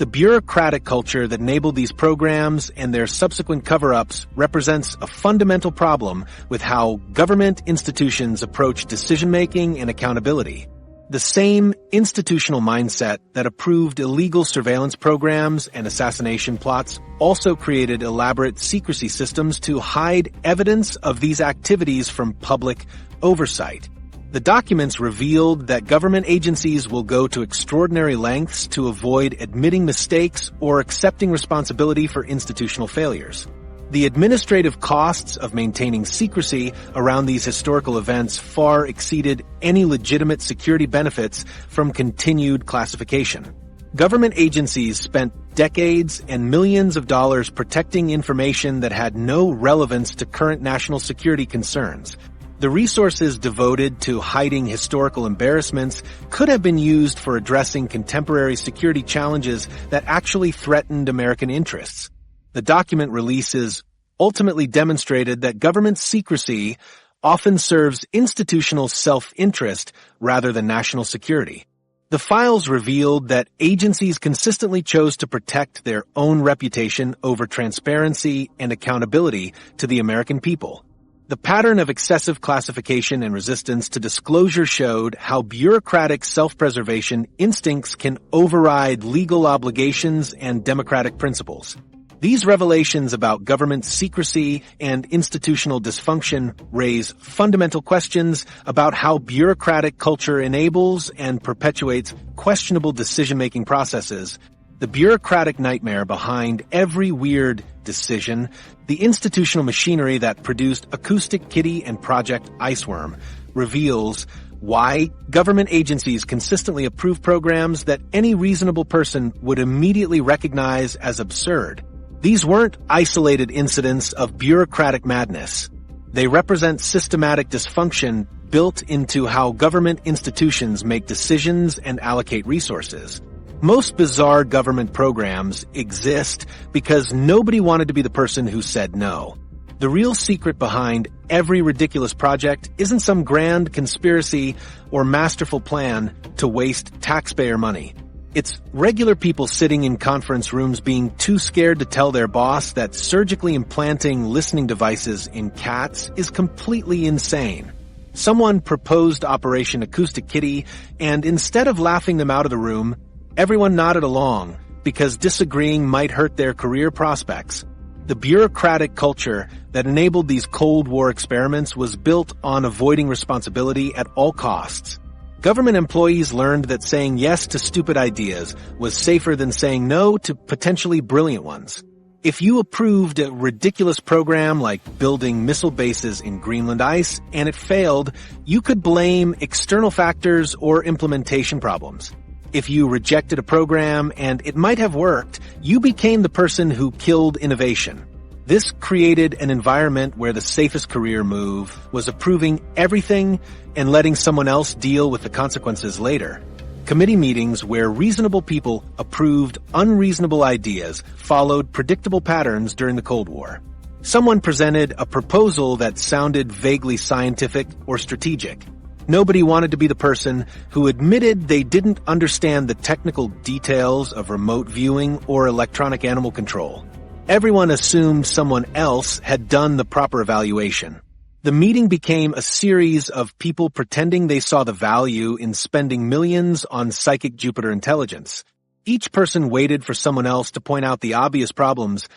The bureaucratic culture that enabled these programs and their subsequent cover-ups represents a fundamental problem with how government institutions approach decision-making and accountability. The same institutional mindset that approved illegal surveillance programs and assassination plots also created elaborate secrecy systems to hide evidence of these activities from public oversight. The documents revealed that government agencies will go to extraordinary lengths to avoid admitting mistakes or accepting responsibility for institutional failures. The administrative costs of maintaining secrecy around these historical events far exceeded any legitimate security benefits from continued classification. Government agencies spent decades and millions of dollars protecting information that had no relevance to current national security concerns. The resources devoted to hiding historical embarrassments could have been used for addressing contemporary security challenges that actually threatened American interests. The document releases ultimately demonstrated that government secrecy often serves institutional self-interest rather than national security. The files revealed that agencies consistently chose to protect their own reputation over transparency and accountability to the American people. The pattern of excessive classification and resistance to disclosure showed how bureaucratic self-preservation instincts can override legal obligations and democratic principles. These revelations about government secrecy and institutional dysfunction raise fundamental questions about how bureaucratic culture enables and perpetuates questionable decision-making processes. The bureaucratic nightmare behind every weird decision, the institutional machinery that produced Acoustic Kitty and Project Iceworm, reveals why government agencies consistently approve programs that any reasonable person would immediately recognize as absurd. These weren't isolated incidents of bureaucratic madness. They represent systematic dysfunction built into how government institutions make decisions and allocate resources. Most bizarre government programs exist because nobody wanted to be the person who said no. The real secret behind every ridiculous project isn't some grand conspiracy or masterful plan to waste taxpayer money. It's regular people sitting in conference rooms being too scared to tell their boss that surgically implanting listening devices in cats is completely insane. Someone proposed Operation Acoustic Kitty, and instead of laughing them out of the room, everyone nodded along because disagreeing might hurt their career prospects. The bureaucratic culture that enabled these Cold War experiments was built on avoiding responsibility at all costs. Government employees learned that saying yes to stupid ideas was safer than saying no to potentially brilliant ones. If you approved a ridiculous program like building missile bases in Greenland ice and it failed, you could blame external factors or implementation problems. If you rejected a program and it might have worked, you became the person who killed innovation. This created an environment where the safest career move was approving everything and letting someone else deal with the consequences later. Committee meetings where reasonable people approved unreasonable ideas followed predictable patterns during the Cold War. Someone presented a proposal that sounded vaguely scientific or strategic. Nobody wanted to be the person who admitted they didn't understand the technical details of remote viewing or electronic animal control. Everyone assumed someone else had done the proper evaluation. The meeting became a series of people pretending they saw the value in spending millions on psychic Jupiter intelligence. Each person waited for someone else to point out the obvious problems,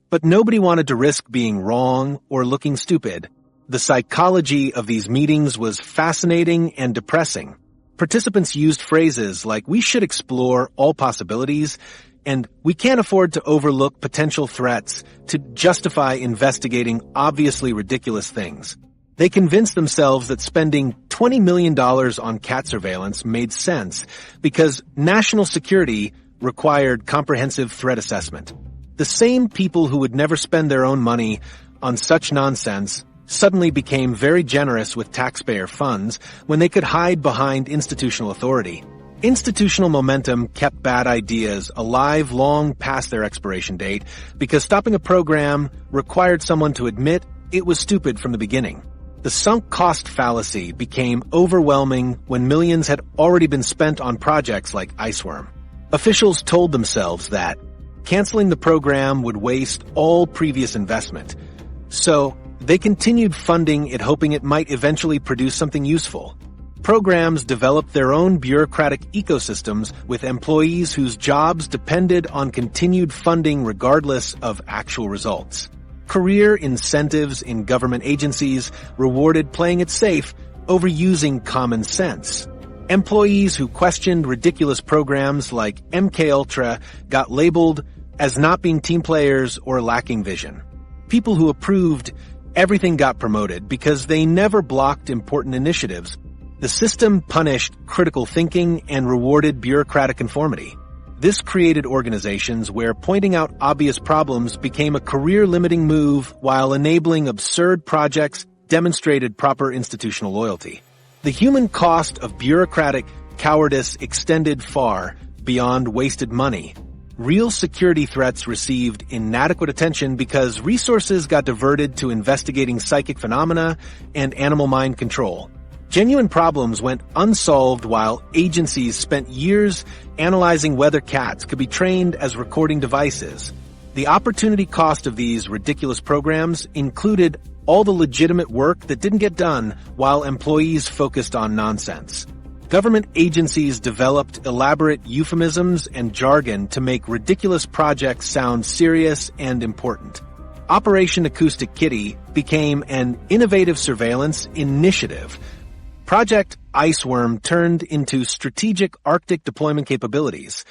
but nobody wanted to risk being wrong or looking stupid. The psychology of these meetings was fascinating and depressing. Participants used phrases like, "We should explore all possibilities," and "we can't afford to overlook potential threats," to justify investigating obviously ridiculous things. They convinced themselves that spending $20 million on cat surveillance made sense because national security required comprehensive threat assessment. The same people who would never spend their own money on such nonsense suddenly became very generous with taxpayer funds when they could hide behind institutional authority. Institutional momentum kept bad ideas alive long past their expiration date because stopping a program required someone to admit it was stupid from the beginning. The sunk cost fallacy became overwhelming when millions had already been spent on projects like Iceworm. Officials told themselves that canceling the program would waste all previous investment. So, they continued funding it, hoping it might eventually produce something useful. Programs developed their own bureaucratic ecosystems with employees whose jobs depended on continued funding regardless of actual results. Career incentives in government agencies rewarded playing it safe over using common sense. Employees who questioned ridiculous programs like MKUltra got labeled as not being team players or lacking vision. People who approved everything got promoted because they never blocked important initiatives. The system punished critical thinking and rewarded bureaucratic conformity. This created organizations where pointing out obvious problems became a career-limiting move while enabling absurd projects demonstrated proper institutional loyalty. The human cost of bureaucratic cowardice extended far beyond wasted money. Real security threats received inadequate attention because resources got diverted to investigating psychic phenomena and animal mind control. Genuine problems went unsolved while agencies spent years analyzing whether cats could be trained as recording devices. The opportunity cost of these ridiculous programs included all the legitimate work that didn't get done while employees focused on nonsense. Government agencies developed elaborate euphemisms and jargon to make ridiculous projects sound serious and important. Operation Acoustic Kitty became an innovative surveillance initiative. Project Iceworm turned into strategic Arctic deployment capabilities.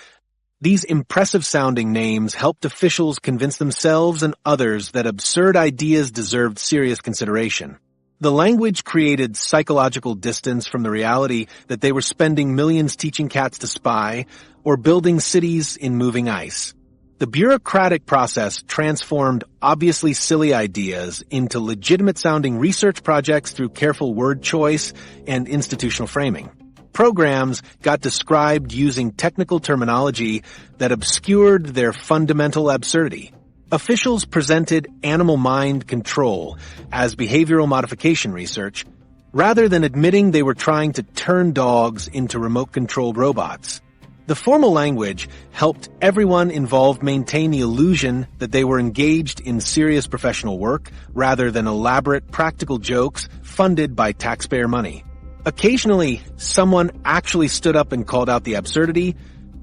These impressive-sounding names helped officials convince themselves and others that absurd ideas deserved serious consideration. The language created psychological distance from the reality that they were spending millions teaching cats to spy or building cities in moving ice. The bureaucratic process transformed obviously silly ideas into legitimate-sounding research projects through careful word choice and institutional framing. Programs got described using technical terminology that obscured their fundamental absurdity. Officials presented animal mind control as behavioral modification research, rather than admitting they were trying to turn dogs into remote-controlled robots. The formal language helped everyone involved maintain the illusion that they were engaged in serious professional work rather than elaborate practical jokes funded by taxpayer money. Occasionally, someone actually stood up and called out the absurdity,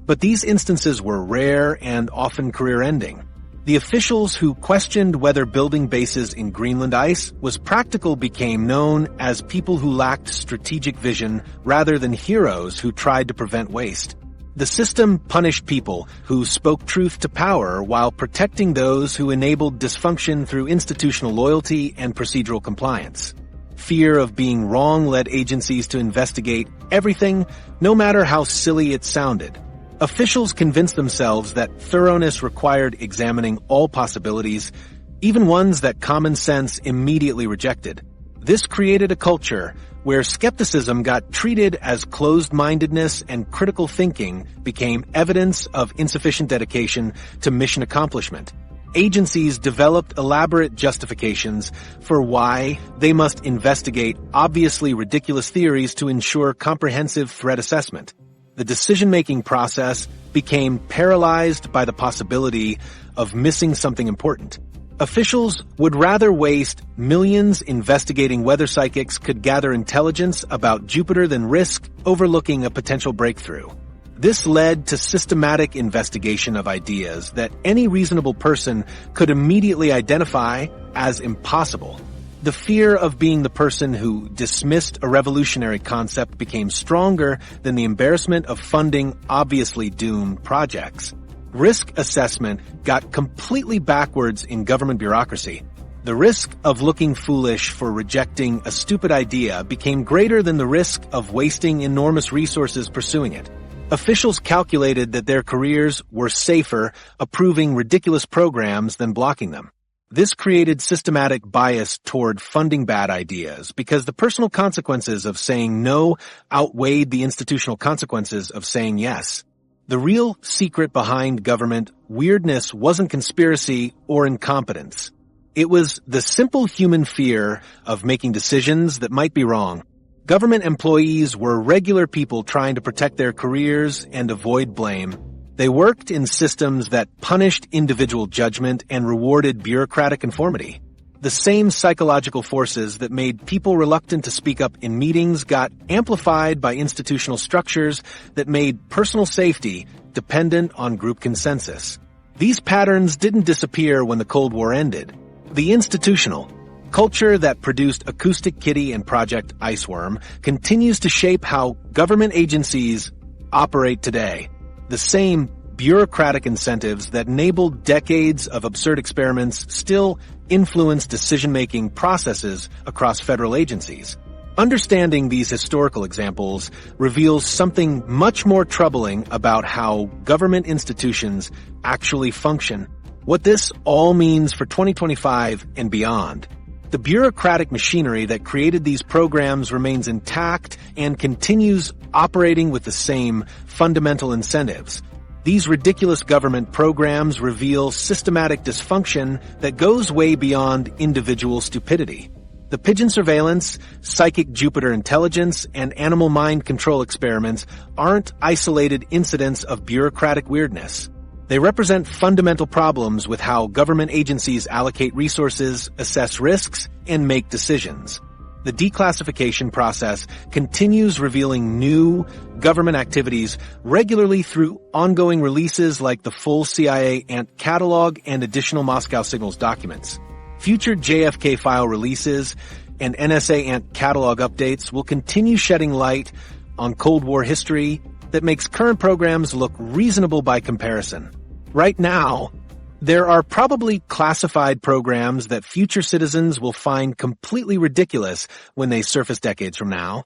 but these instances were rare and often career-ending. The officials who questioned whether building bases in Greenland ice was practical became known as people who lacked strategic vision rather than heroes who tried to prevent waste. The system punished people who spoke truth to power while protecting those who enabled dysfunction through institutional loyalty and procedural compliance. Fear of being wrong led agencies to investigate everything, no matter how silly it sounded. Officials convinced themselves that thoroughness required examining all possibilities, even ones that common sense immediately rejected. This created a culture where skepticism got treated as closed-mindedness and critical thinking became evidence of insufficient dedication to mission accomplishment. Agencies developed elaborate justifications for why they must investigate obviously ridiculous theories to ensure comprehensive threat assessment. The decision-making process became paralyzed by the possibility of missing something important. Officials would rather waste millions investigating whether psychics could gather intelligence about Jupiter than risk overlooking a potential breakthrough. This led to systematic investigation of ideas that any reasonable person could immediately identify as impossible. The fear of being the person who dismissed a revolutionary concept became stronger than the embarrassment of funding obviously doomed projects. Risk assessment got completely backwards in government bureaucracy. The risk of looking foolish for rejecting a stupid idea became greater than the risk of wasting enormous resources pursuing it. Officials calculated that their careers were safer approving ridiculous programs than blocking them. This created systematic bias toward funding bad ideas because the personal consequences of saying no outweighed the institutional consequences of saying yes. The real secret behind government weirdness wasn't conspiracy or incompetence. It was the simple human fear of making decisions that might be wrong. Government employees were regular people trying to protect their careers and avoid blame. They worked in systems that punished individual judgment and rewarded bureaucratic conformity. The same psychological forces that made people reluctant to speak up in meetings got amplified by institutional structures that made personal safety dependent on group consensus. These patterns didn't disappear when the Cold War ended. The institutional culture that produced Acoustic Kitty and Project Iceworm continues to shape how government agencies operate today. The same bureaucratic incentives that enabled decades of absurd experiments still influence decision-making processes across federal agencies. Understanding these historical examples reveals something much more troubling about how government institutions actually function. What this all means for 2025 and beyond. The bureaucratic machinery that created these programs remains intact and continues operating with the same fundamental incentives. These ridiculous government programs reveal systematic dysfunction that goes way beyond individual stupidity. The pigeon surveillance, psychic Jupiter intelligence, and animal mind control experiments aren't isolated incidents of bureaucratic weirdness. They represent fundamental problems with how government agencies allocate resources, assess risks, and make decisions. The declassification process continues revealing new government activities regularly through ongoing releases like the full CIA ANT catalog and additional Moscow Signals documents. Future JFK file releases and NSA ANT catalog updates will continue shedding light on Cold War history that makes current programs look reasonable by comparison. Right now, there are probably classified programs that future citizens will find completely ridiculous when they surface decades from now.